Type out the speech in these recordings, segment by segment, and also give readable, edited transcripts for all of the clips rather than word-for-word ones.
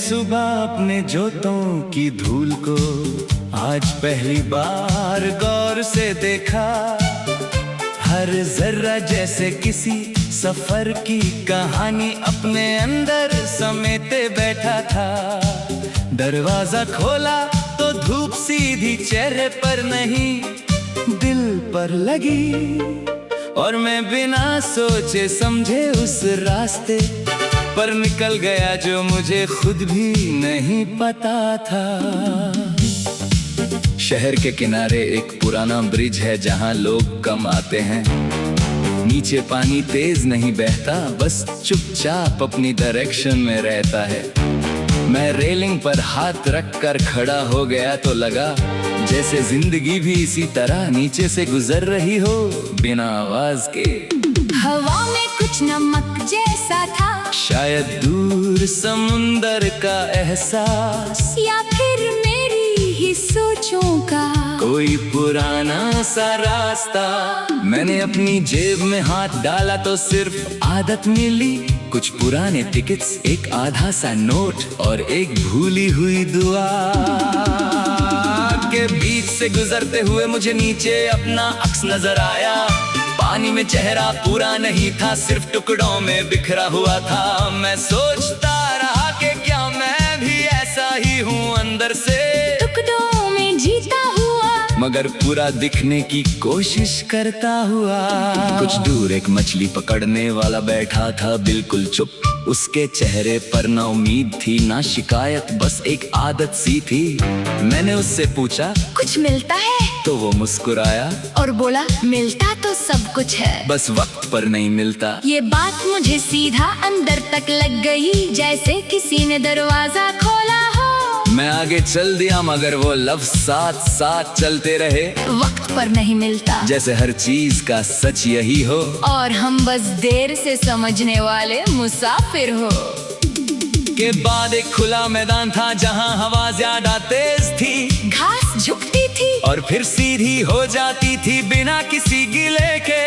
सुबह अपने जोतों की धूल को आज पहली बार गौर से देखा। हर जर्रा जैसे किसी सफर की कहानी अपने अंदर समेटे बैठा था। दरवाजा खोला तो धूप सीधी चेहरे पर नहीं दिल पर लगी, और मैं बिना सोचे समझे उस रास्ते पर निकल गया जो मुझे खुद भी नहीं पता था। शहर के किनारे एक पुराना ब्रिज है जहां लोग कम आते हैं। नीचे पानी तेज नहीं बहता, बस चुपचाप अपनी डायरेक्शन में रहता है। मैं रेलिंग पर हाथ रख कर खड़ा हो गया तो लगा जैसे जिंदगी भी इसी तरह नीचे से गुजर रही हो बिना आवाज के। हवा में कुछ नमक जैसा था, शायद दूर समुंदर का एहसास, या फिर मेरी ही सोचों का कोई पुराना सा रास्ता। मैंने अपनी जेब में हाथ डाला तो सिर्फ आदत मिली, कुछ पुराने टिकट्स, एक आधा सा नोट और एक भूली हुई दुआ। के बीच से गुजरते हुए मुझे नीचे अपना अक्स नजर आया। पानी में चेहरा पूरा नहीं था, सिर्फ टुकड़ों में बिखरा हुआ था। मैं सोचता रहा कि क्या मैं भी ऐसा ही हूँ अंदर से, टुकड़ों में जीता हुआ, मगर पूरा दिखने की कोशिश करता हुआ। कुछ दूर एक मछली पकड़ने वाला बैठा था, बिल्कुल चुप। उसके चेहरे पर ना उम्मीद थी ना शिकायत, बस एक आदत सी थी। मैंने उससे पूछा कुछ मिलता है? तो वो मुस्कुराया और बोला मिलता तो सब कुछ है, बस वक्त पर नहीं मिलता। ये बात मुझे सीधा अंदर तक लग गई, जैसे किसी ने दरवाजा खोला हो। मैं आगे चल दिया मगर वो लफ्ज साथ साथ चलते रहे। वक्त पर नहीं मिलता, जैसे हर चीज का सच यही हो और हम बस देर से समझने वाले मुसाफिर हो। के बाद एक खुला मैदान था जहां हवा ज्यादा तेज थी, घास झुकती थी और फिर सीधी हो जाती थी बिना किसी गिले के।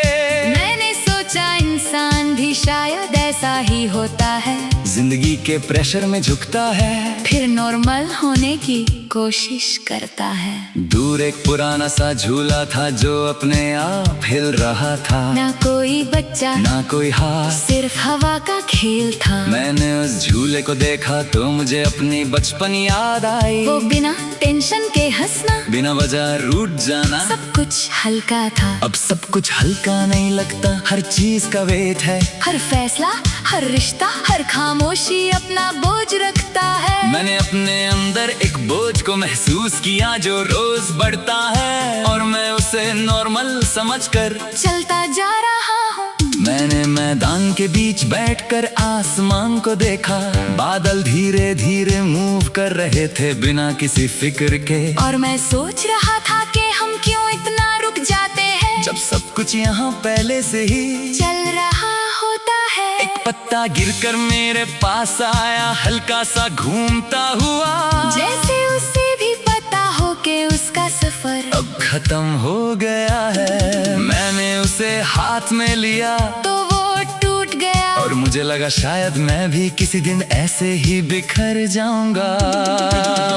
मैंने सोचा इंसान भी शायद ऐसा ही होता है, जिंदगी के प्रेशर में झुकता है, फिर नॉर्मल होने की कोशिश करता है। दूर एक पुराना सा झूला था जो अपने आप हिल रहा था। ना कोई बच्चा ना कोई हाथ, सिर्फ हवा का खेल था। मैंने उस झूले को देखा तो मुझे अपनी बचपन याद आई। वो बिना टेंशन के हंसना, बिना वजह रूठ जाना, सब कुछ हल्का था। अब सब कुछ हल्का नहीं लगता, हर चीज का वेट है। हर फैसला, हर रिश्ता, हर खामोशी अपना बोझ रखता है। मैंने अपने अंदर एक बोझ को महसूस किया जो रोज बढ़ता है, और मैं उसे नॉर्मल समझकर चलता जा रहा हूँ। मैंने मैदान के बीच बैठकर आसमान को देखा। बादल धीरे धीरे मूव कर रहे थे बिना किसी फिक्र के, और मैं सोच रहा था कि हम क्यों इतना रुक जाते हैं, जब सब कुछ यहाँ पहले से ही चल रहा होता है। एक पत्ता गिरकर मेरे पास आया, हल्का सा घूमता हुआ, जैसे उसे भी पता हो कि उसका सफर अब खत्म हो गया है। मैंने उसे हाथ में लिया तो वो टूट गया, और मुझे लगा शायद मैं भी किसी दिन ऐसे ही बिखर जाऊंगा।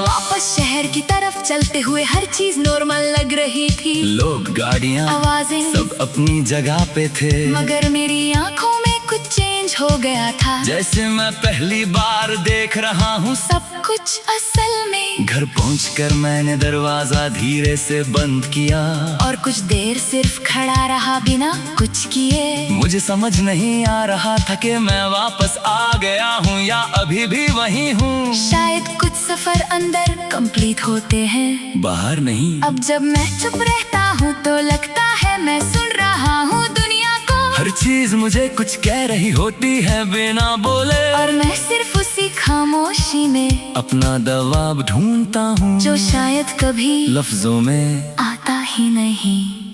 वापस शहर की तरफ चलते हुए हर चीज नॉर्मल लग रही थी। लोग, गाड़ियाँ, आवाजें, सब अपनी जगह पे थे, मगर मेरी आंखों में कुछ चेंज हो गया था। जैसे मैं पहली बार देख रहा हूँ सब कुछ असल में। घर पहुंचकर मैंने दरवाजा धीरे से बंद किया, और कुछ देर सिर्फ खड़ा रहा बिना कुछ किए। मुझे समझ नहीं आ रहा था कि मैं वापस आ गया हूँ या अभी भी वहीं हूँ। शायद कुछ सफर अंदर कंप्लीट होते हैं, बाहर नहीं। अब जब मैं चुप रहता हूँ तो लगता है मैं सुन रहा हूँ दुनिया को। हर चीज मुझे कुछ कह रही होती है बिना बोले, और मैं सिर्फ उसी खामोशी में अपना जवाब ढूंढता हूँ जो शायद कभी लफ्जों में आता ही नहीं।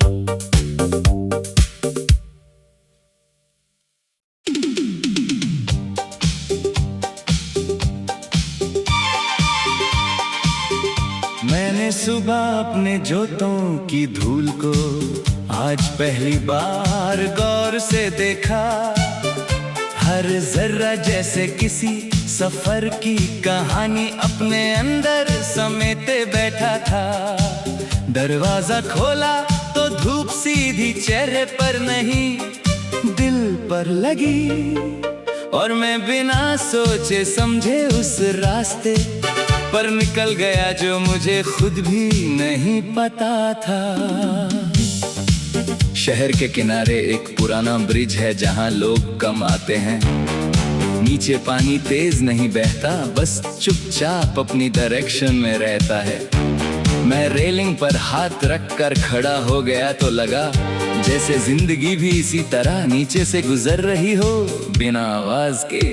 मैंने सुबह अपने जोतों की धूल को आज पहली बार गौर से देखा। हर जर्रा जैसे किसी सफर की कहानी अपने अंदर समेटे बैठा था। दरवाजा खोला तो धूप सीधी चेहरे पर नहीं दिल पर लगी, और मैं बिना सोचे समझे उस रास्ते पर निकल गया जो मुझे खुद भी नहीं पता था। शहर के किनारे एक पुराना ब्रिज है जहां लोग कम आते हैं। नीचे पानी तेज नहीं बहता, बस चुपचाप अपनी डायरेक्शन में रहता है। मैं रेलिंग पर हाथ रख कर खड़ा हो गया तो लगा जैसे जिंदगी भी इसी तरह नीचे से गुजर रही हो, बिना आवाज के।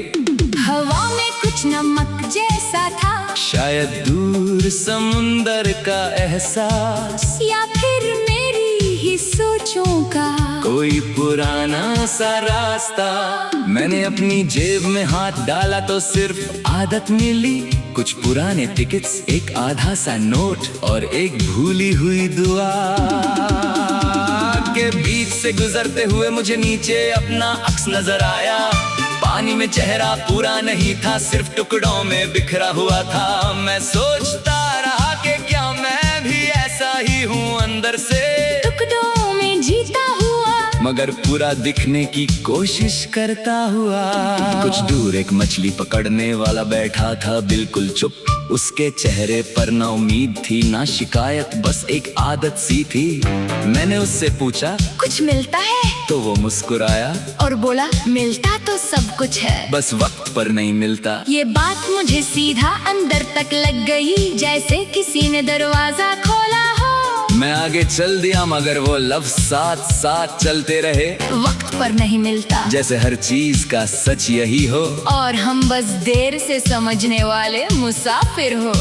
हवा में कुछ नमक जैसा था, शायद दूर समुंदर का एहसास, या फिर मेरी ही सोचों का कोई पुराना सा रास्ता। मैंने अपनी जेब में हाथ डाला तो सिर्फ आदत मिली, कुछ पुराने टिकट्स, एक आधा सा नोट और एक भूली हुई दुआ। के बीच से गुजरते हुए मुझे नीचे अपना अक्स नजर आया। पानी में चेहरा पूरा नहीं था, सिर्फ टुकड़ों में बिखरा हुआ था। मैं सोचता रहा कि क्या मैं भी ऐसा ही हूँ अंदर से, टुकड़ों में जीता हुआ, मगर पूरा दिखने की कोशिश करता हुआ। कुछ दूर एक मछली पकड़ने वाला बैठा था, बिल्कुल चुप। उसके चेहरे पर ना उम्मीद थी ना शिकायत, बस एक आदत सी थी। मैंने उससे पूछा, कुछ मिलता है? तो वो मुस्कुराया और बोला, मिलता तो सब कुछ है, बस वक्त पर नहीं मिलता। ये बात मुझे सीधा अंदर तक लग गई, जैसे किसी ने दरवाजा खोला हो। मैं आगे चल दिया मगर वो लफ्ज़ साथ साथ चलते रहे। वक्त पर नहीं मिलता, जैसे हर चीज का सच यही हो, और हम बस देर से समझने वाले मुसाफिर हो।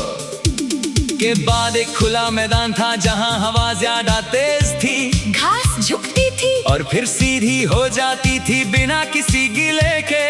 के बाद एक खुला मैदान था जहां हवा ज्यादा तेज थी, घास झुकती थी और फिर सीधी हो जाती थी बिना किसी गिले के।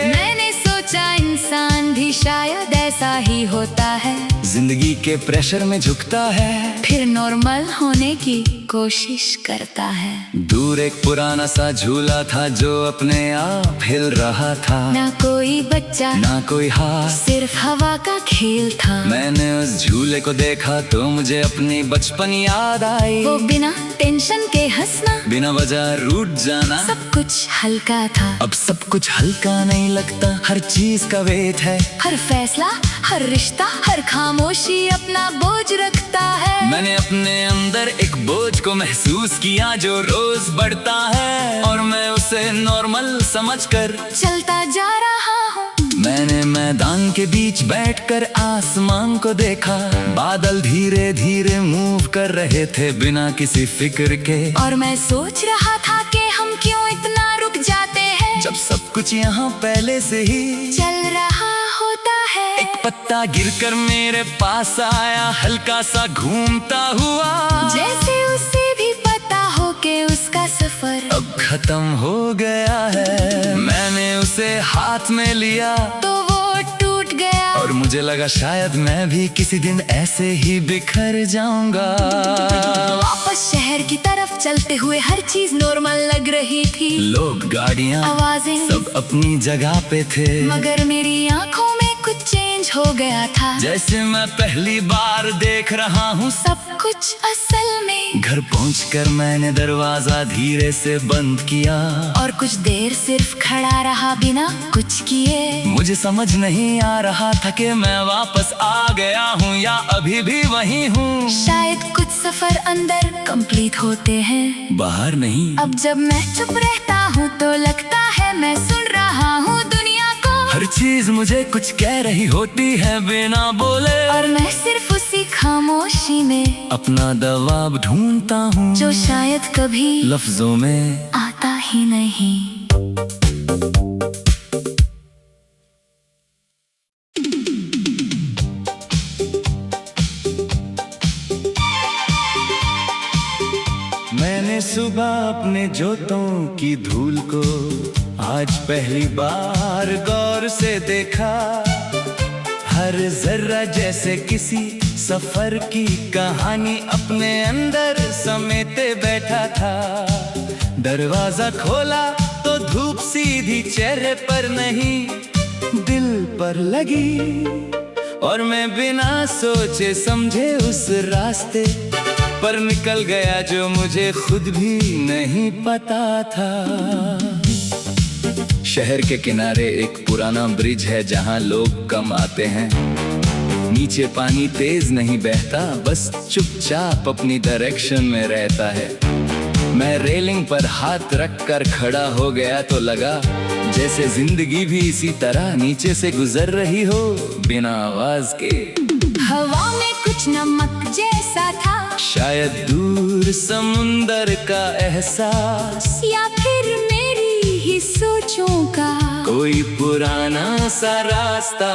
मैंने सोचा इंसान भी शायद ऐसा ही होता है, जिंदगी के प्रेशर में झुकता है, फिर नॉर्मल होने की कोशिश करता है। दूर एक पुराना सा झूला था जो अपने आप हिल रहा था। ना कोई बच्चा ना कोई हाथ, सिर्फ हवा का खेल था। मैंने उस झूले को देखा तो मुझे अपनी बचपन याद आई। वो बिना टेंशन के हंसना, बिना वजह रूठ जाना, सब कुछ हल्का था। अब सब कुछ हल्का नहीं लगता, हर चीज का वेट है। हर फैसला, हर रिश्ता, हर खामोशी अपना बोझ रखता है। मैंने अपने अंदर एक बोझ को महसूस किया जो रोज बढ़ता है, और मैं उसे नॉर्मल समझकर चलता जा रहा हूँ। मैंने मैदान के बीच बैठकर आसमान को देखा। बादल धीरे धीरे मूव कर रहे थे बिना किसी फिक्र के, और मैं सोच रहा था कि हम क्यों इतना रुक जाते हैं, जब सब कुछ यहाँ पहले से ही चल रहा होता है। एक पत्ता गिरकर मेरे पास आया, हल्का सा घूमता हुआ, जैसे उसे भी पता हो कि उसका सफर अब खत्म हो गया है। मैंने उसे हाथ में लिया तो वो टूट गया, और मुझे लगा शायद मैं भी किसी दिन ऐसे ही बिखर जाऊंगा। वापस शहर की तरफ चलते हुए हर चीज नॉर्मल लग रही थी। लोग, गाड़ियाँ, आवाजें, सब अपनी जगह पे थे, मगर मेरी आंखों में कुछ चेंज हो गया था। जैसे मैं पहली बार देख रहा हूँ सब कुछ असल में। घर पहुंचकर मैंने दरवाजा धीरे से बंद किया, और कुछ देर सिर्फ खड़ा रहा बिना कुछ किए। मुझे समझ नहीं आ रहा था कि मैं वापस आ गया हूँ या अभी भी वहीं हूँ। शायद कुछ सफर अंदर कंप्लीट होते हैं, बाहर नहीं। अब जब मैं चुप रहता हूँ तो लगता है मैं सुन रहा हूँ दुनिया को। हर चीज मुझे कुछ कह रही होती है बिना बोले, और मैं सिर्फ उसी खामोशी में अपना जवाब ढूंढता हूँ जो शायद कभी लफ्जों में आता ही नहीं। मैंने सुबह अपने जोतों की धूल को आज पहली बार गौर से देखा। हर जर्रा जैसे किसी सफर की कहानी अपने अंदर समेटे बैठा था। दरवाजा खोला तो धूप सीधी चेहरे पर नहीं दिल पर लगी, और मैं बिना सोचे समझे उस रास्ते पर निकल गया जो मुझे खुद भी नहीं पता था। शहर के किनारे एक पुराना ब्रिज है जहां लोग कम आते हैं। नीचे पानी तेज नहीं बहता, बस चुपचाप अपनी डायरेक्शन में रहता है। मैं रेलिंग पर हाथ रख कर खड़ा हो गया तो लगा जैसे जिंदगी भी इसी तरह नीचे से गुजर रही हो, बिना आवाज के। हवा में कुछ नमक जैसा था, शायद दूर समुंदर का एहसास, या फिर मेरी ही सोचों का कोई पुराना सा रास्ता।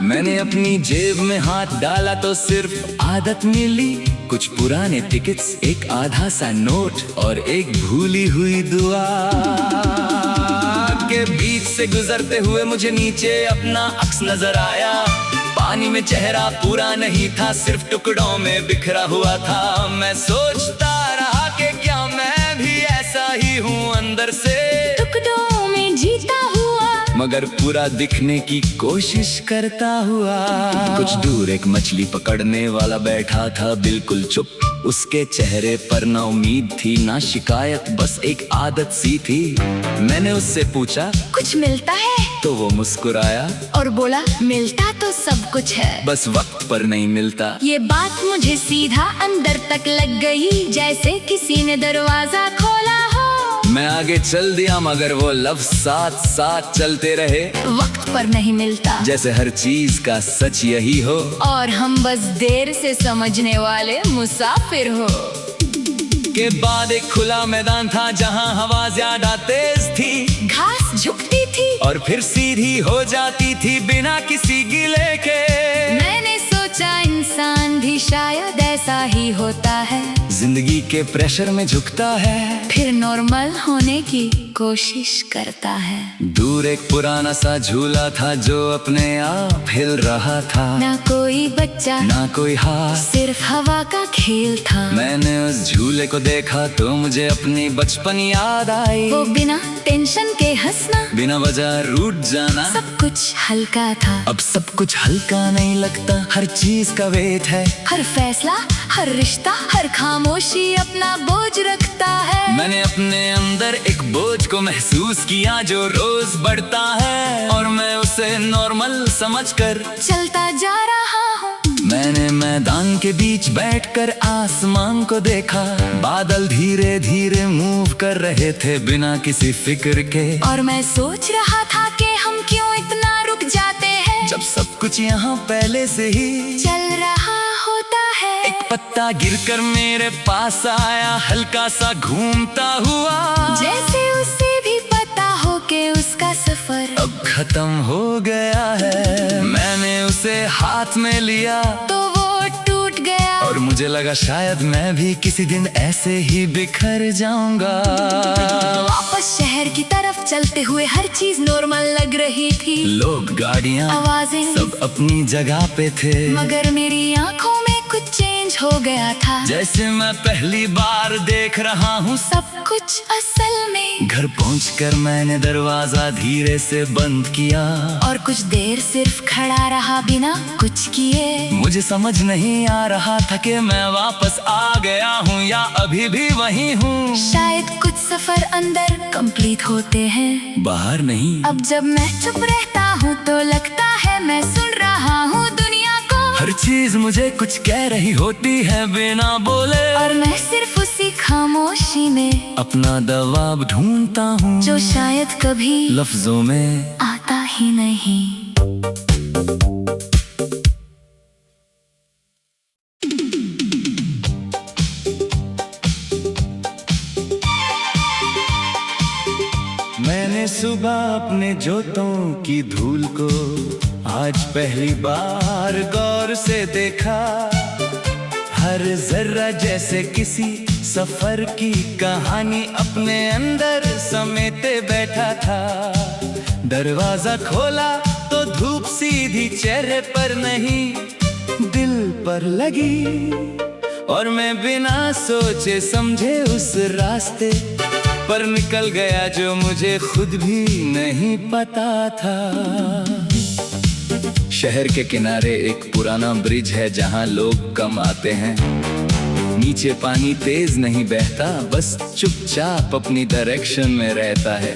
मैंने अपनी जेब में हाथ डाला तो सिर्फ आदत मिली, कुछ पुराने टिकट्स, एक आधा सा नोट और एक भूली हुई दुआ। के बीच से गुजरते हुए मुझे नीचे अपना अक्स नजर आया। पानी में चेहरा पूरा नहीं था, सिर्फ टुकड़ों में बिखरा हुआ था। मैं सोचता रहा कि क्या मैं भी ऐसा ही हूँ अंदर से, टुकड़ों में जीता हुआ, मगर पूरा दिखने की कोशिश करता हुआ। कुछ दूर एक मछली पकड़ने वाला बैठा था, बिल्कुल चुप। उसके चेहरे पर ना उम्मीद थी ना शिकायत, बस एक आदत सी थी। मैंने उससे पूछा, कुछ मिलता है? तो वो मुस्कुराया और बोला, मिलता तो सब कुछ है, बस वक्त पर नहीं मिलता। ये बात मुझे सीधा अंदर तक लग गई, जैसे किसी ने दरवाजा खोला हो। मैं आगे चल दिया मगर वो लफ्ज साथ साथ चलते रहे। वक्त पर नहीं मिलता, जैसे हर चीज का सच यही हो, और हम बस देर से समझने वाले मुसाफिर हो। के बाद एक खुला मैदान था जहां हवा ज्यादा तेज थी, घास झुकती थी और फिर सीधी हो जाती थी बिना किसी गिले के। मैंने सोचा इंसान भी शायद ऐसा ही होता है, जिंदगी के प्रेशर में झुकता है, फिर नॉर्मल होने की कोशिश करता है। दूर एक पुराना सा झूला था जो अपने आप हिल रहा था, ना कोई बच्चा ना कोई हाथ, सिर्फ हवा का खेल था। मैंने उस झूले को देखा तो मुझे अपनी बचपन याद आई। वो बिना टेंशन के हंसना, बिना वजह रूठ जाना, सब कुछ हल्का था। अब सब कुछ हल्का नहीं लगता, हर चीज का वेट है, हर फैसला, हर रिश्ता, हर खामोशी अपना बोझ रखता है। मैंने अपने अंदर एक बोझ को महसूस किया जो रोज बढ़ता है, और मैं उसे नॉर्मल समझकर चलता जा रहा हूँ। मैंने मैदान के बीच बैठकर आसमान को देखा, बादल धीरे धीरे मूव कर रहे थे बिना किसी फिक्र के। और मैं सोच रहा था कि हम क्यों इतना रुक जाते हैं, जब सब कुछ यहाँ पहले से ही चल रहा होता है। एक पत्ता गिरकर मेरे पास आया, हल्का सा घूमता हुआ, जैसे उसे भी पता हो कि उसका सफर अब खत्म हो गया है। मैंने उसे हाथ में लिया तो वो टूट गया, और मुझे लगा शायद मैं भी किसी दिन ऐसे ही बिखर जाऊंगा। वापस शहर की तरफ चलते हुए हर चीज नॉर्मल लग रही थी, लोग, गाड़ियाँ, आवाजें, सब अपनी जगह पे थे, मगर मेरी आंखों में कुछ चेंज हो गया था। जैसे मैं पहली बार देख रहा हूँ सब कुछ असल में। घर पहुंचकर मैंने दरवाजा धीरे से बंद किया, और कुछ देर सिर्फ खड़ा रहा बिना कुछ किए। मुझे समझ नहीं आ रहा था कि मैं वापस आ गया हूँ या अभी भी वहीं हूँ। शायद कुछ सफर अंदर कंप्लीट होते हैं, बाहर नहीं। अब जब मैं चुप रहता हूँ तो लगता है मैं सुन रहा हूँ दुनिया को। हर चीज मुझे कुछ कह रही होती है बिना बोले, और मैं सिर्फ उसी खामोशी में अपना जवाब ढूंढता हूँ जो शायद कभी लफ्जों में आता ही नहीं। मैंने सुबह अपने जोतों की धूल को आज पहली बार गौर से देखा, हर जर्रा जैसे किसी सफर की कहानी अपने अंदर समेटे बैठा था। दरवाजा खोला तो धूप सीधी चेहरे पर नहीं दिल पर लगी, और मैं बिना सोचे समझे उस रास्ते पर निकल गया जो मुझे खुद भी नहीं पता था। शहर के किनारे एक पुराना ब्रिज है जहां लोग कम आते हैं। नीचे पानी तेज नहीं बहता, बस चुपचाप अपनी डायरेक्शन में रहता है।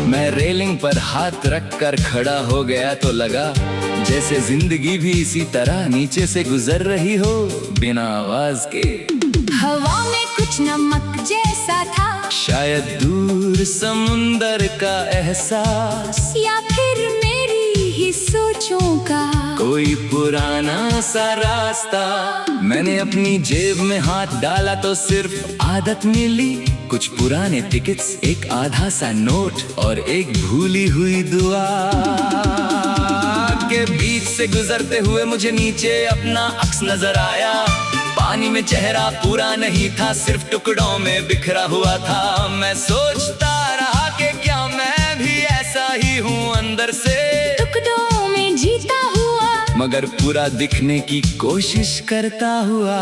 मैं रेलिंग पर हाथ रख कर खड़ा हो गया तो लगा जैसे जिंदगी भी इसी तरह नीचे से गुजर रही हो, बिना आवाज के। हवा में कुछ नमक जैसा था, शायद दूर समुंदर का एहसास, या फिर मेरी ही सोचों का कोई पुराना सा रास्ता। मैंने अपनी जेब में हाथ डाला तो सिर्फ आदत मिली, कुछ पुराने टिकट्स, एक आधा सा नोट और एक भूली हुई दुआ। के बीच से गुजरते हुए मुझे नीचे अपना अक्स नजर आया। पानी में चेहरा पूरा नहीं था, सिर्फ टुकड़ों में बिखरा हुआ था। मैं सोचता रहा कि क्या मैं भी ऐसा ही हूँ अंदर से, टुकड़ों में जीता हुआ, मगर पूरा दिखने की कोशिश करता हुआ।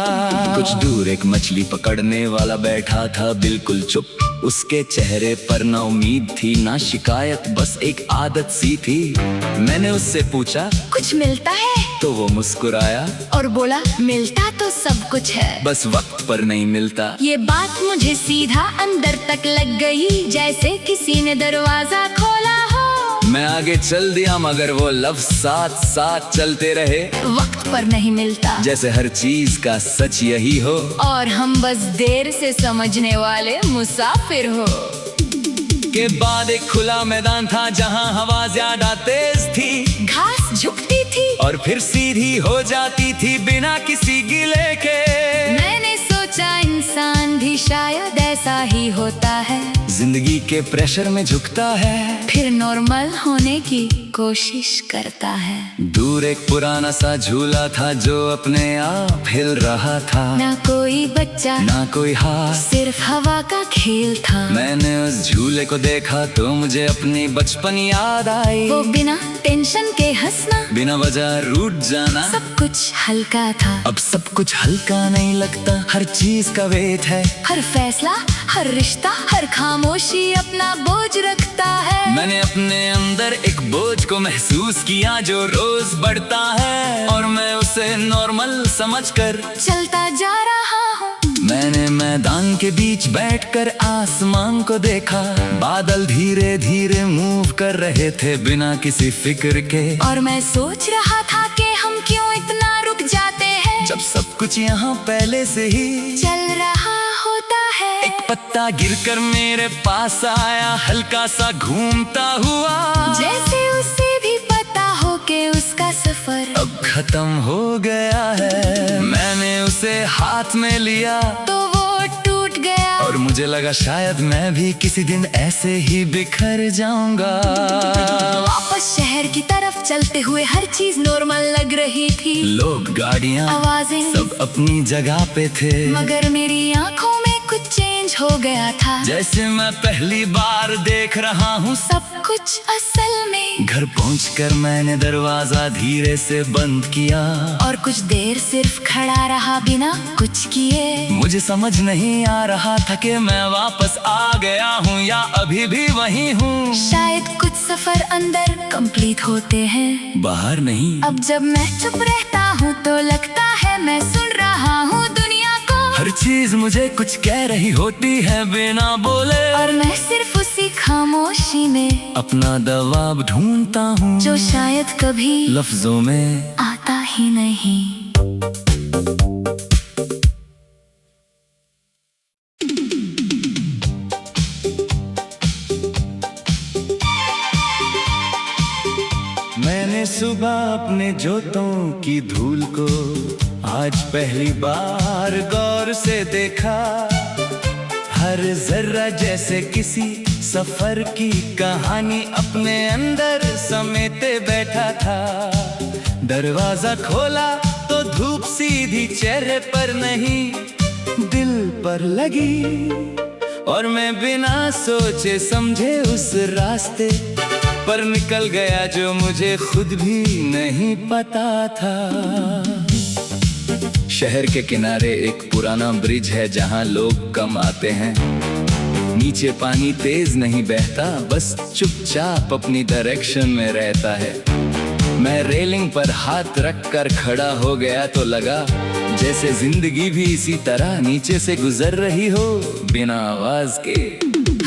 कुछ दूर एक मछली पकड़ने वाला बैठा था, बिल्कुल चुप। उसके चेहरे पर ना उम्मीद थी ना शिकायत, बस एक आदत सी थी। मैंने उससे पूछा, कुछ मिलता है? तो वो मुस्कुराया और बोला, मिलता तो सब कुछ है, बस वक्त पर नहीं मिलता। ये बात मुझे सीधा अंदर तक लग गई, जैसे किसी ने दरवाजा खोला हो। मैं आगे चल दिया मगर वो लफ्ज साथ साथ चलते रहे। वक्त पर नहीं मिलता, जैसे हर चीज का सच यही हो, और हम बस देर से समझने वाले मुसाफिर हो। के बाद एक खुला मैदान था जहां हवा ज्यादा तेज थी, घास झुकती थी और फिर सीधी हो जाती थी बिना किसी गिले के। मैंने सोचा इंसान भी शायद ऐसा ही होता है, जिंदगी के प्रेशर में झुकता है, फिर नॉर्मल होने की कोशिश करता है। दूर एक पुराना सा झूला था जो अपने आप हिल रहा था, ना कोई बच्चा ना कोई हाथ, सिर्फ हवा का खेल था। मैंने उस झूले को देखा तो मुझे अपनी बचपन याद आई। वो बिना टेंशन के हंसना, बिना वजह रूठ जाना, सब कुछ हल्का था। अब सब कुछ हल्का नहीं लगता, हर चीज का वेट है। हर फैसला, हर रिश्ता, हर खामोशी अपना बोझ रखता है। मैंने अपने अंदर एक बोझ को महसूस किया जो रोज बढ़ता है, और मैं उसे नॉर्मल समझकर चलता जा रहा हूँ। मैंने मैदान के बीच बैठकर आसमान को देखा, बादल धीरे धीरे मूव कर रहे थे बिना किसी फिक्र के। और मैं सोच रहा था कि हम क्यों इतना रुक जाते हैं, जब सब कुछ यहाँ पहले से ही चल रहा होता है। एक पत्ता गिरकर मेरे पास आया, हल्का सा घूमता हुआ, जैसे उसे भी पता हो कि उसका सफर अब खत्म हो गया है। मैंने उसे हाथ में लिया तो वो टूट गया, और मुझे लगा शायद मैं भी किसी दिन ऐसे ही बिखर जाऊंगा। वापस शहर की तरफ चलते हुए हर चीज नॉर्मल लग रही थी। लोग, गाड़ियाँ, आवाजें, सब अपनी जगह पे थे, मगर मेरी आंखों में कुछ चेंज हो गया था। जैसे मैं पहली बार देख रहा हूँ सब कुछ असल में। घर पहुंचकर मैंने दरवाजा धीरे से बंद किया, और कुछ देर सिर्फ खड़ा रहा बिना कुछ किए। मुझे समझ नहीं आ रहा था कि मैं वापस आ गया हूँ या अभी भी वहीं हूँ। शायद कुछ सफर अंदर कंप्लीट होते हैं, बाहर नहीं। अब जब मैं चुप रहता हूँ तो लगता है मैं सुन रहा हूँ दुनिया को। हर चीज मुझे कुछ कह रही होती है बिना बोले, और मैं सिर्फ उसी खामोशी में अपना जवाब ढूंढता हूँ जो शायद कभी लफ्जों में आता ही नहीं। मैंने सुबह अपने जोतों की धूल को आज पहली बार गौर से देखा। हर जर्रा जैसे किसी सफर की कहानी अपने अंदर समेटे बैठा था। दरवाजा खोला तो धूप सीधी चेहरे पर नहीं दिल पर लगी, और मैं बिना सोचे समझे उस रास्ते पर निकल गया जो मुझे खुद भी नहीं पता था। शहर के किनारे एक पुराना ब्रिज है जहां लोग कम आते हैं। नीचे पानी तेज नहीं बहता, बस चुपचाप अपनी डायरेक्शन में रहता है। मैं रेलिंग पर हाथ रख कर खड़ा हो गया तो लगा जैसे जिंदगी भी इसी तरह नीचे से गुजर रही हो, बिना आवाज के।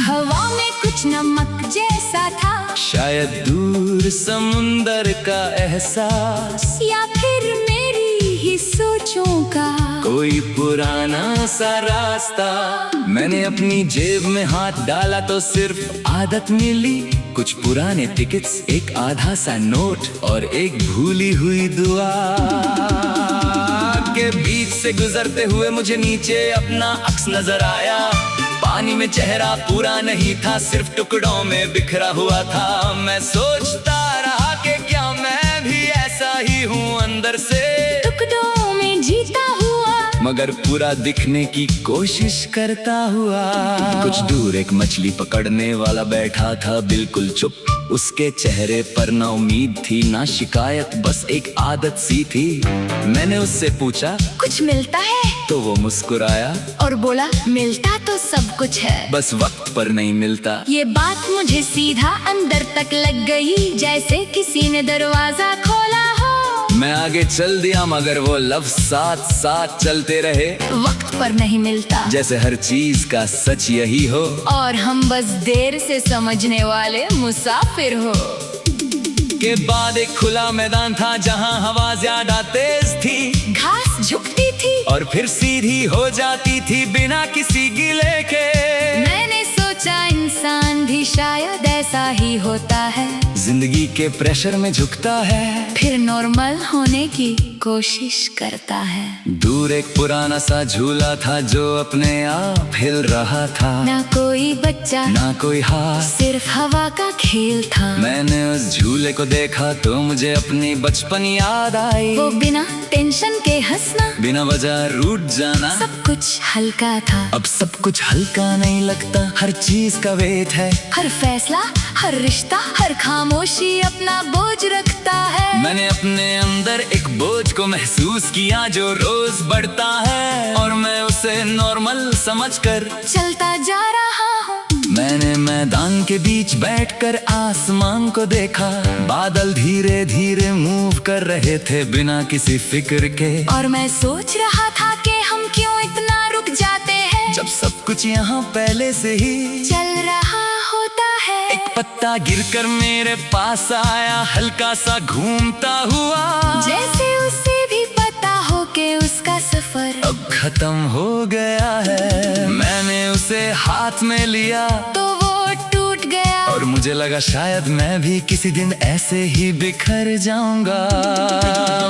हवा में कुछ नमक जैसा था, शायद दूर समुंदर का एहसास, या फिर मेरी ही सोचों का कोई पुराना सा रास्ता। मैंने अपनी जेब में हाथ डाला तो सिर्फ आदत मिली, कुछ पुराने टिकट्स, एक आधा सा नोट और एक भूली हुई दुआ। के बीच से गुजरते हुए मुझे नीचे अपना अक्स नजर आया। पानी में चेहरा पूरा नहीं था, सिर्फ टुकड़ों में बिखरा हुआ था। मैं सोचता रहा कि क्या मैं भी ऐसा ही हूँ अंदर से, टुकड़ों में जीता हुआ, मगर पूरा दिखने की कोशिश करता हुआ। कुछ दूर एक मछली पकड़ने वाला बैठा था, बिल्कुल चुप। उसके चेहरे पर ना उम्मीद थी ना शिकायत, बस एक आदत सी थी। मैंने उससे पूछा, कुछ मिलता है? तो वो मुस्कुराया और बोला, मिलता तो सब कुछ है, बस वक्त पर नहीं मिलता। ये बात मुझे सीधा अंदर तक लग गई, जैसे किसी ने दरवाजा खोला हो। मैं आगे चल दिया, मगर वो लफ्ज साथ साथ चलते रहे। वक्त पर नहीं मिलता, जैसे हर चीज का सच यही हो, और हम बस देर से समझने वाले मुसाफिर हो। के बाद एक खुला मैदान था जहाँ हवा ज्यादा तेज थी, घास झुकती थी और फिर सीधी हो जाती थी बिना किसी गिले के। मैंने सोचा इंसान भी शायद ऐसा ही होता है, जिंदगी के प्रेशर में झुकता है, फिर नॉर्मल होने की कोशिश करता है। दूर एक पुराना सा झूला था जो अपने आप हिल रहा था, ना कोई बच्चा ना कोई हाथ, सिर्फ हवा का खेल था। मैंने उस झूले को देखा तो मुझे अपनी बचपन याद आई। वो बिना टेंशन के हंसना, बिना वजह रूठ जाना, सब कुछ हल्का था। अब सब कुछ हल्का नहीं लगता, हर चीज का वेट है, हर फैसला, हर रिश्ता, हर खामोशी अपना बोझ रखता है। मैंने अपने अंदर एक बोझ को महसूस किया जो रोज बढ़ता है, और मैं उसे नॉर्मल समझकर चलता जा रहा हूँ। मैंने मैदान के बीच बैठकर आसमान को देखा, बादल धीरे धीरे मूव कर रहे थे बिना किसी फिक्र के। और मैं सोच रहा था कि हम क्यों इतना रुक जाते हैं, जब सब कुछ यहाँ पहले से ही चल रहा होता है। एक पत्ता गिरकर मेरे पास आया, हल्का सा घूमता हुआ, जैसे उसे भी पता हो कि उसका सफर अब खत्म हो गया है। मैंने उसे हाथ में लिया तो वो टूट गया, और मुझे लगा शायद मैं भी किसी दिन ऐसे ही बिखर जाऊंगा।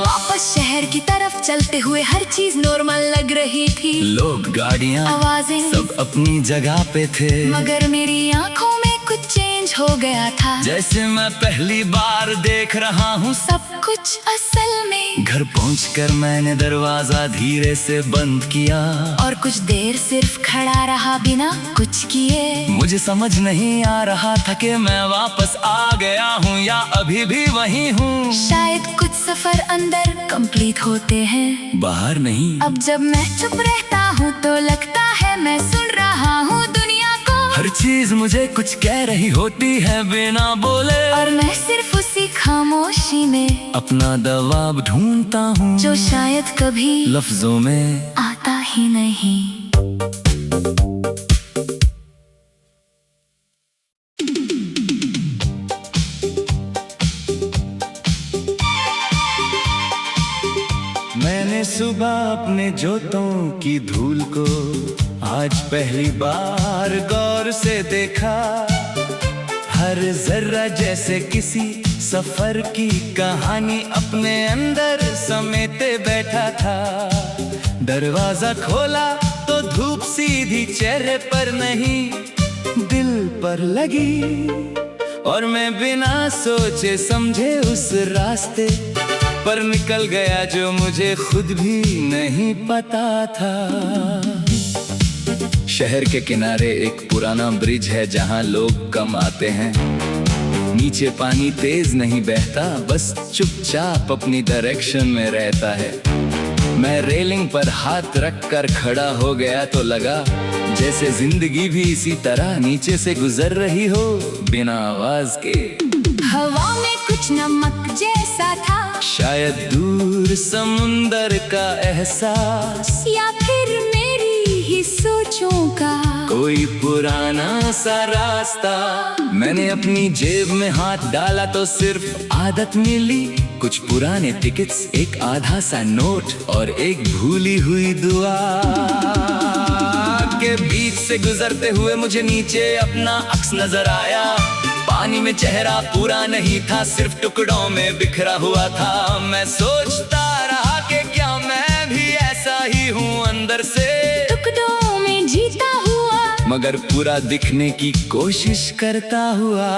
वापस शहर की तरफ चलते हुए हर चीज नॉर्मल लग रही थी, लोग, गाड़ियाँ, आवाजें, सब अपनी जगह पे थे, मगर मेरी आंखों में कुछ चेंज हो गया था। जैसे मैं पहली बार देख रहा हूँ सब कुछ असल में। घर पहुंचकर मैंने दरवाजा धीरे से बंद किया, और कुछ देर सिर्फ खड़ा रहा बिना कुछ किए। मुझे समझ नहीं आ रहा था कि मैं वापस आ गया हूँ या अभी भी वही हूँ। शायद कुछ सफर अंदर कंप्लीट होते हैं, बाहर नहीं। अब जब मैं चुप रहता हूँ तो लगता है मैं सुन रहा हूँ दुनिया को। हर चीज मुझे कुछ कह रही होती है बिना बोले, और मैं सिर्फ उसी खामोशी में अपना जवाब ढूंढता हूँ जो शायद कभी लफ्जों में आता ही नहीं। मैंने सुबह अपने जोतों की धूल को आज पहली बार गौर से देखा, हर जर्रा जैसे किसी सफर की कहानी अपने अंदर समेटे बैठा था। दरवाजा खोला तो धूप सीधी चेहरे पर नहीं दिल पर लगी, और मैं बिना सोचे समझे उस रास्ते पर निकल गया जो मुझे खुद भी नहीं पता था। शहर के किनारे एक पुराना ब्रिज है जहाँ लोग कम आते हैं, नीचे पानी तेज नहीं बहता, बस चुपचाप अपनी डायरेक्शन में रहता है। मैं रेलिंग पर हाथ रख कर खड़ा हो गया तो लगा जैसे जिंदगी भी इसी तरह नीचे से गुजर रही हो बिना आवाज के। हवा में कुछ नमक जैसा था, शायद दूर समुंदर का एहसास, या फिर मेरी ही सोचों का कोई पुराना सा रास्ता। मैंने अपनी जेब में हाथ डाला तो सिर्फ आदत मिली, कुछ पुराने टिकट्स, एक आधा सा नोट और एक भूली हुई दुआ। के बीच से गुजरते हुए मुझे नीचे अपना अक्स नजर आया। पानी में चेहरा पूरा नहीं था, सिर्फ टुकड़ों में बिखरा हुआ था। मैं सोचता रहा कि क्या मैं भी ऐसा ही हूँ अंदर से, टुकड़ों में जीता हुआ, मगर पूरा दिखने की कोशिश करता हुआ।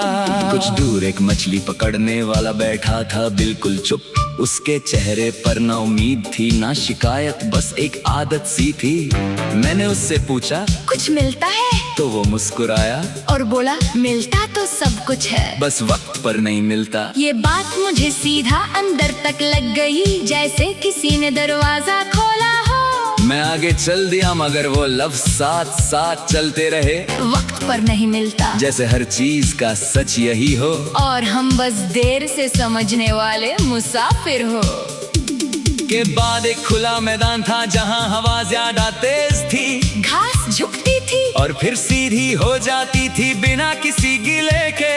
कुछ दूर एक मछली पकड़ने वाला बैठा था, बिल्कुल चुप। उसके चेहरे पर ना उम्मीद थी ना शिकायत, बस एक आदत सी थी। मैंने उससे पूछा, कुछ मिलता है? तो वो मुस्कुराया और बोला, मिलता तो सब कुछ है, बस वक्त पर नहीं मिलता। ये बात मुझे सीधा अंदर तक लग गई, जैसे किसी ने दरवाजा खोला हो। मैं आगे चल दिया मगर वो लफ्ज साथ साथ चलते रहे। वक्त पर नहीं मिलता, जैसे हर चीज का सच यही हो, और हम बस देर से समझने वाले मुसाफिर हो। के बाद एक खुला मैदान था जहाँ हवा ज्यादा तेज थी, घास झुकती थी और फिर सीधी हो जाती थी बिना किसी गिले के।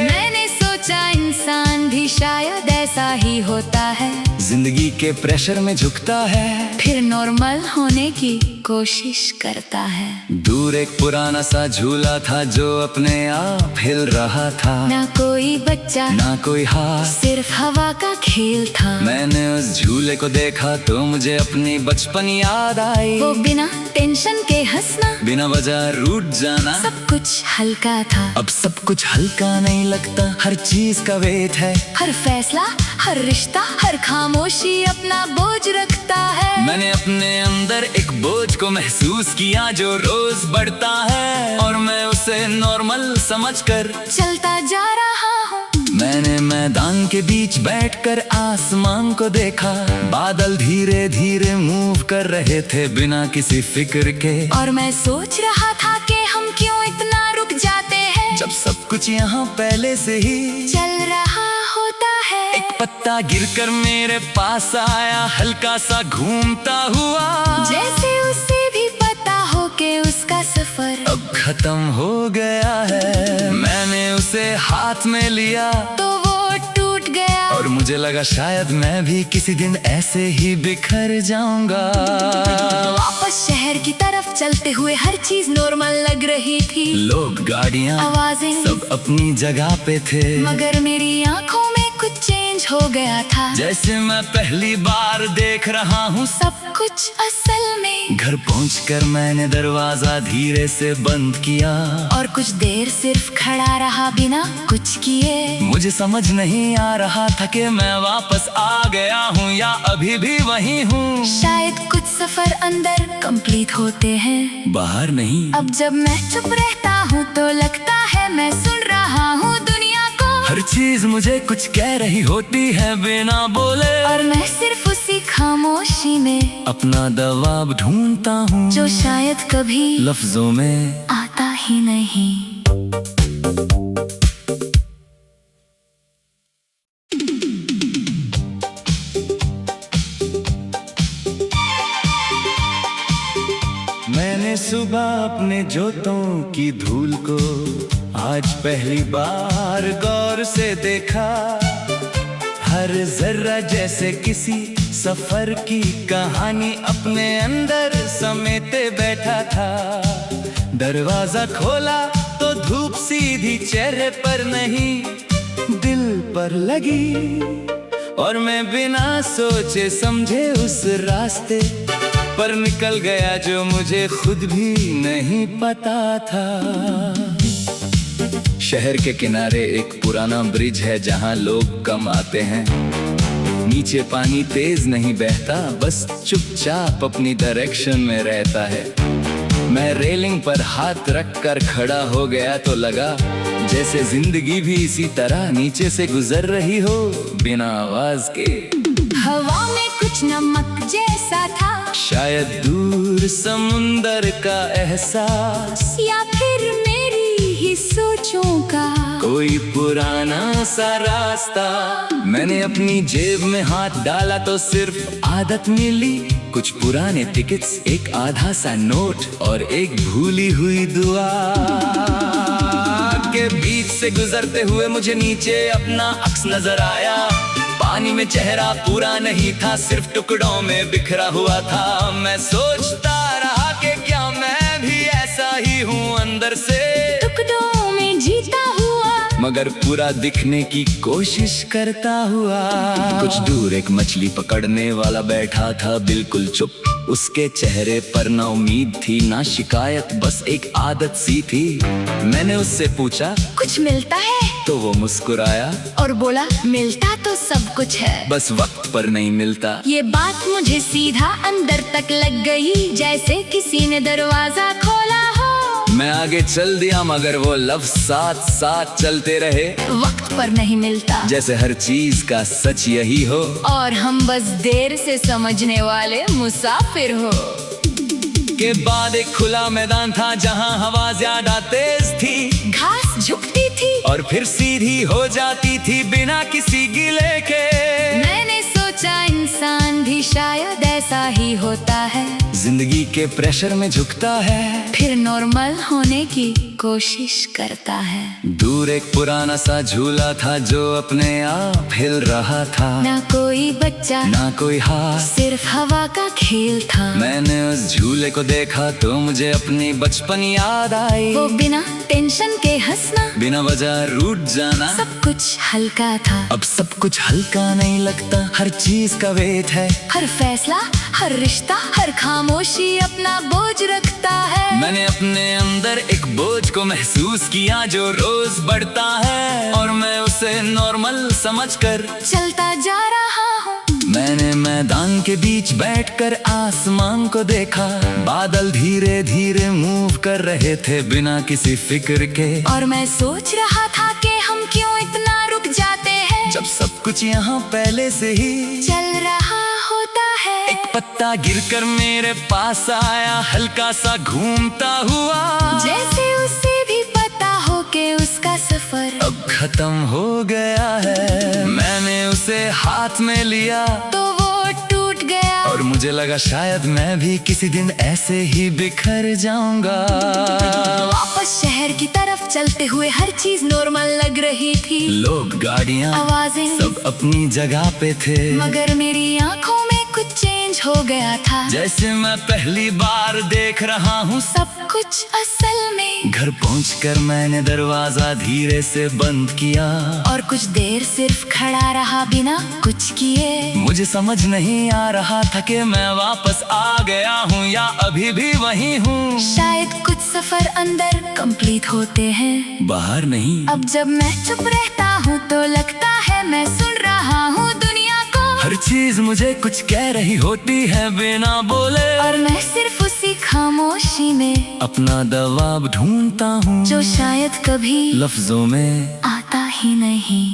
मैंने सोचा इंसान भी शायद ऐसा ही होता है, जिंदगी के प्रेशर में झुकता है, फिर नॉर्मल होने की कोशिश करता है। दूर एक पुराना सा झूला था जो अपने आप हिल रहा था, ना कोई बच्चा ना कोई हाथ, सिर्फ हवा का खेल था। मैंने उस झूले को देखा तो मुझे अपनी बचपन याद आई। वो बिना टेंशन के हंसना, बिना वजह रूठ जाना, सब कुछ हल्का था। अब सब कुछ हल्का नहीं लगता, हर चीज का वेट है, हर फैसला, हर रिश्ता, हर खामोशी अपना बोझ रखता है। मैंने अपने अंदर एक बोझ को महसूस किया जो रोज बढ़ता है, और मैं उसे नॉर्मल समझकर चलता जा रहा हूँ। मैंने मैदान के बीच बैठकर आसमान को देखा, बादल धीरे धीरे मूव कर रहे थे बिना किसी फिक्र के। और मैं सोच रहा था कि हम क्यों इतना रुक जाते हैं, जब सब कुछ यहाँ पहले से ही चल रहा होता है। एक पत्ता गिरकर मेरे पास आया, हल्का सा घूमता हुआ, जैसे उसे भी पता हो कि उसका सफर अब खत्म हो गया है। मैंने उसे हाथ में लिया तो वो टूट गया, और मुझे लगा शायद मैं भी किसी दिन ऐसे ही बिखर जाऊंगा। वापस शहर की तरफ चलते हुए हर चीज नॉर्मल लग रही थी, लोग, गाड़ियाँ, आवाजें, सब अपनी जगह पे थे, मगर मेरी आंखों में कुछ चेंज हो गया था। जैसे मैं पहली बार देख रहा हूँ सब कुछ असल में। घर पहुंचकर मैंने दरवाजा धीरे से बंद किया, और कुछ देर सिर्फ खड़ा रहा बिना कुछ किए। मुझे समझ नहीं आ रहा था कि मैं वापस आ गया हूँ या अभी भी वहीं हूँ। शायद कुछ सफर अंदर कंप्लीट होते हैं, बाहर नहीं। अब जब मैं चुप रहता हूँ तो लगता है मैं सुन रहा हूँ दुनिया को। हर चीज मुझे कुछ कह रही होती है बिना बोले, और मैं सिर्फ उसी खामोशी में अपना जवाब ढूंढता हूँ जो शायद कभी लफ्जों में आता ही नहीं। मैंने सुबह अपने जोतों की धूल को आज पहली बार गौर से देखा, हर जर्रा जैसे किसी सफर की कहानी अपने अंदर समेटे बैठा था। दरवाजा खोला तो धूप सीधी चेहरे पर नहीं दिल पर लगी, और मैं बिना सोचे समझे उस रास्ते पर निकल गया जो मुझे खुद भी नहीं पता था। शहर के किनारे एक पुराना ब्रिज है जहाँ लोग कम आते हैं, नीचे पानी तेज नहीं बहता, बस चुपचाप अपनी डायरेक्शन में रहता है। मैं रेलिंग पर हाथ रख कर खड़ा हो गया तो लगा जैसे जिंदगी भी इसी तरह नीचे से गुजर रही हो बिना आवाज के। हवा में कुछ नमक जैसा था, शायद दूर दूर समुंदर का एहसास, या फिर मेरी ही सोचों का कोई पुराना सा रास्ता। मैंने अपनी जेब में हाथ डाला तो सिर्फ आदत मिली, कुछ पुराने टिकट्स, एक आधा सा नोट और एक भूली हुई दुआ। के बीच से गुजरते हुए मुझे नीचे अपना अक्स नजर आया। पानी में चेहरा पूरा नहीं था, सिर्फ टुकड़ों में बिखरा हुआ था। मैं सोचता रहा कि क्या मैं भी ऐसा ही हूँ अंदर से, टुकड़ों में जीता हुआ, मगर पूरा दिखने की कोशिश करता हुआ। कुछ दूर एक मछली पकड़ने वाला बैठा था, बिल्कुल चुप। उसके चेहरे पर ना उम्मीद थी ना शिकायत, बस एक आदत सी थी। मैंने उससे पूछा, कुछ मिलता है? तो वो मुस्कुराया और बोला, मिलता तो सब कुछ है, बस वक्त पर नहीं मिलता। ये बात मुझे सीधा अंदर तक लग गई, जैसे किसी ने दरवाजा खोला हो। मैं आगे चल दिया, मगर वो लफ्ज साथ साथ चलते रहे। वक्त पर नहीं मिलता, जैसे हर चीज का सच यही हो, और हम बस देर से समझने वाले मुसाफिर हो। के बाद एक खुला मैदान था जहाँ हवा ज्यादा तेज थी, घास झुकती थी और फिर सीधी हो जाती थी बिना किसी गिले के। मैंने सोचा इंसान भी शायद ऐसा ही होता है, जिंदगी के प्रेशर में झुकता है, फिर नॉर्मल होने की कोशिश करता है। दूर एक पुराना सा झूला था जो अपने आप हिल रहा था, ना कोई बच्चा ना कोई हाथ, सिर्फ हवा का खेल था। मैंने उस झूले को देखा तो मुझे अपनी बचपन याद आई। वो बिना टेंशन के हंसना, बिना वजह रूठ जाना, सब कुछ हल्का था। अब सब कुछ हल्का नहीं लगता, हर चीज का वेट है, हर फैसला, हर रिश्ता, हर खामोशी अपना बोझ रखता है। मैंने अपने अंदर एक बोझ को महसूस किया जो रोज बढ़ता है, और मैं उसे नॉर्मल समझकर चलता जा रहा हूँ। मैंने मैदान के बीच बैठकर आसमान को देखा, बादल धीरे धीरे मूव कर रहे थे बिना किसी फिक्र के। और मैं सोच रहा था कि हम क्यों इतना रुक जाते हैं, जब सब कुछ यहाँ पहले से ही चल रहा होता है। एक पत्ता गिरकर मेरे पास आया, हल्का सा घूमता हुआ, जैसे उसे भी पता हो कि उसका सफर अब खत्म हो गया है। मैंने उसे हाथ में लिया तो वो टूट गया, और मुझे लगा शायद मैं भी किसी दिन ऐसे ही बिखर जाऊंगा। वापस शहर की तरफ चलते हुए हर चीज नॉर्मल लग रही थी, लोग, गाड़ियाँ, आवाजें, सब अपनी जगह पे थे, मगर मेरी आंखों में कुछ चेंज हो गया था। जैसे मैं पहली बार देख रहा हूँ सब कुछ असल में। घर पहुंचकर मैंने दरवाजा धीरे से बंद किया, और कुछ देर सिर्फ खड़ा रहा बिना कुछ किए। मुझे समझ नहीं आ रहा था कि मैं वापस आ गया हूँ या अभी भी वही हूँ। शायद कुछ सफर अंदर कंप्लीट होते हैं, बाहर नहीं। अब जब मैं चुप रहता हूँ तो लगता है मैं सुन रहा हूँ दुनिया को। हर चीज मुझे कुछ कह रही होती है बिना बोले, और मैं सिर्फ उसी खामोशी में अपना जवाब ढूंढता हूँ जो शायद कभी लफ्जों में आता ही नहीं।